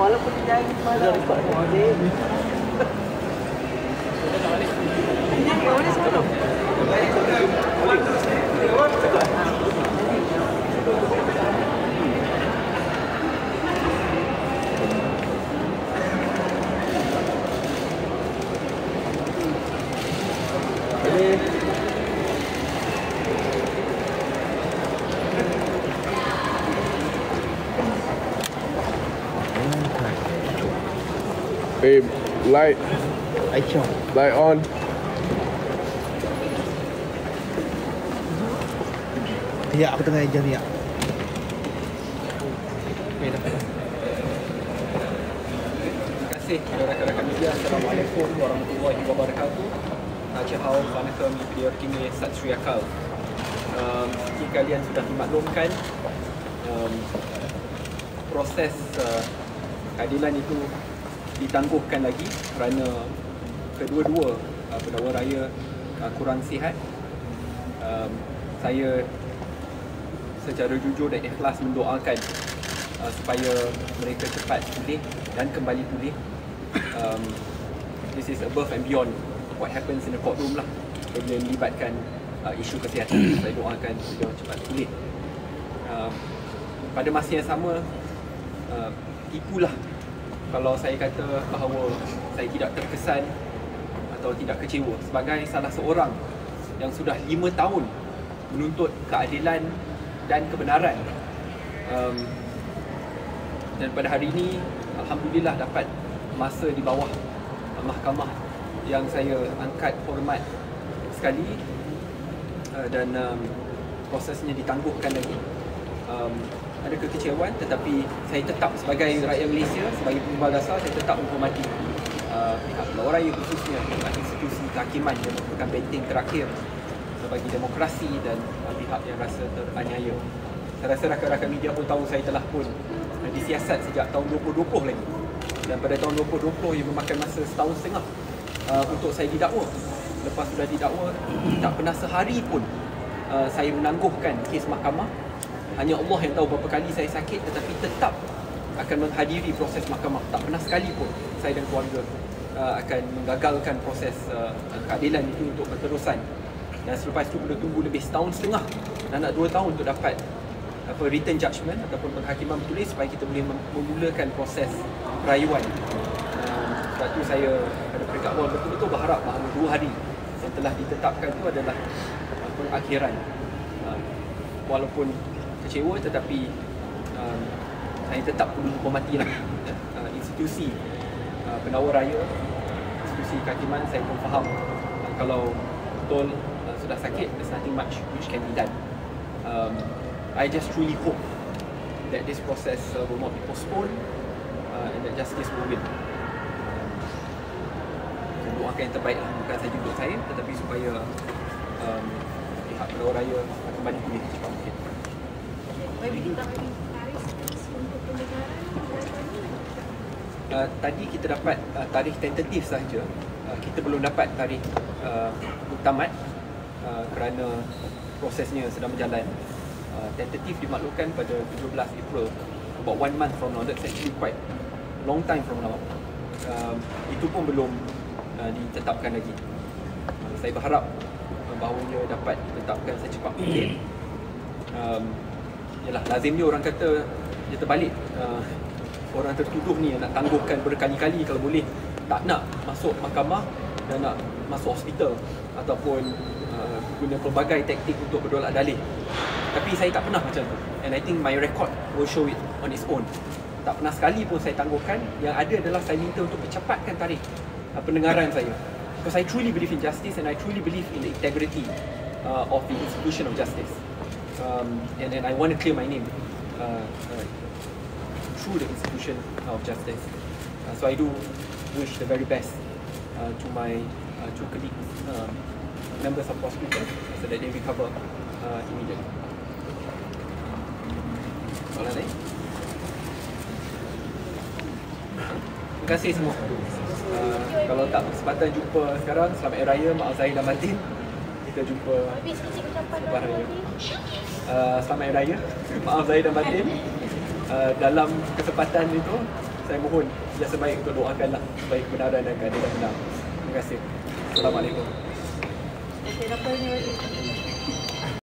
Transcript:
walaupun dia jangan semalam. Boleh. Boleh semalam. Babe, light Aisyah. on. Riak, aku tengah ajar riak. Terima kasih kepada rakan-rakan media. Assalamualaikum warahmatullahi wabarakatuh. Cik Hao, Vanakkam, Media Kini, Sat Sri Akal. Seperti kalian sudah dimaklumkan, proses keadilan itu ditangguhkan lagi kerana kedua-dua pendakwa raya kurang sihat. Saya secara jujur dan ikhlas mendoakan supaya mereka cepat pulih dan kembali pulih. This is above and beyond what happens in the courtroom lah. Bila melibatkan isu kesihatan, saya doakan beliau cepat pulih. Pada masa yang sama, tipulah kalau saya kata bahawa saya tidak terkesan atau tidak kecewa sebagai salah seorang yang sudah 5 tahun menuntut keadilan dan kebenaran. Dan pada hari ini, alhamdulillah dapat masa di bawah mahkamah yang saya angkat hormat sekali, dan prosesnya ditangguhkan lagi. Ada kekecewaan, tetapi saya tetap sebagai rakyat Malaysia, sebagai pengumpul dasar, saya tetap menghormati pihak pendakwa raya, khususnya institusi kehakiman yang merupakan benteng terakhir bagi demokrasi dan pihak yang rasa teraniaya. Saya rasa rakan-rakan media pun tahu saya telah pun disiasat sejak tahun 2020 lagi, dan pada tahun 2020 ia memakan masa setahun setengah untuk saya didakwa. Lepas sudah didakwa, tak pernah sehari pun saya menangguhkan kes mahkamah. Hanya Allah yang tahu berapa kali saya sakit, tetapi tetap akan menghadiri proses mahkamah. Tak pernah sekali pun saya dan keluarga akan menggagalkan proses keadilan itu untuk berterusan. Dan selepas itu perlu tunggu lebih setahun setengah dan nak 2 tahun untuk dapat written judgment ataupun penghakiman bertulis supaya kita boleh memulakan proses perayuan. Sebab itu saya pada peringkat awal betul-betul berharap bahawa 2 hari yang telah ditetapkan itu adalah pengakhiran. Walaupun kecewa, tetapi saya tetap perlu menghormatilah institusi pendakwa raya, institusi kehakiman. Saya pun faham kalau betul sudah sakit, there's nothing much which can be done. I just truly hope that this process will not be postponed and that justice will win. Saya doakan yang terbaik lah, bukan saja untuk saya, tetapi supaya pihak pendakwa raya kembali pulih secepat mungkin. Tadi kita dapat tarikh tentatif sahaja. Kita belum dapat tarikh muktamad kerana prosesnya sedang berjalan. Tentatif dimaklumkan pada 17 April, about 1 month from now. That's actually quite long time from now. Itu pun belum ditetapkan lagi. Saya berharap bahawa ia dapat ditetapkan secepat mungkin. Yalah, lazimnya orang kata dia terbalik. Orang tertuduh ni nak tangguhkan berkali-kali kalau boleh, tak nak masuk mahkamah dan nak masuk hospital ataupun guna pelbagai taktik untuk bertolak dalih. Tapi saya tak pernah macam tu, and I think my record will show it on its own. Tak pernah sekali pun saya tangguhkan. Yang ada adalah saya minta untuk percepatkan tarikh pendengaran saya, because I truly believe in justice and I truly believe in the integrity of the institution of justice, and I want to clear my name through the institution of justice. So I do wish the very best to my two colleagues, members of prosecutors, so that they recover immediately. Soalan lain? Terima kasih semua. Kalau tak berkesempatan jumpa sekarang, selamat Hari Raya, maaf zahir dan batin. Kita jumpa selepas Raya. Selamat Hari Raya, maaf zahir dan batin. Dalam kesempatan itu, saya mohon yang sebaik untuk doakanlah supaya kebenaran dan keadilan benar. Terima kasih. Assalamualaikum. Okey, doktor ni bagi.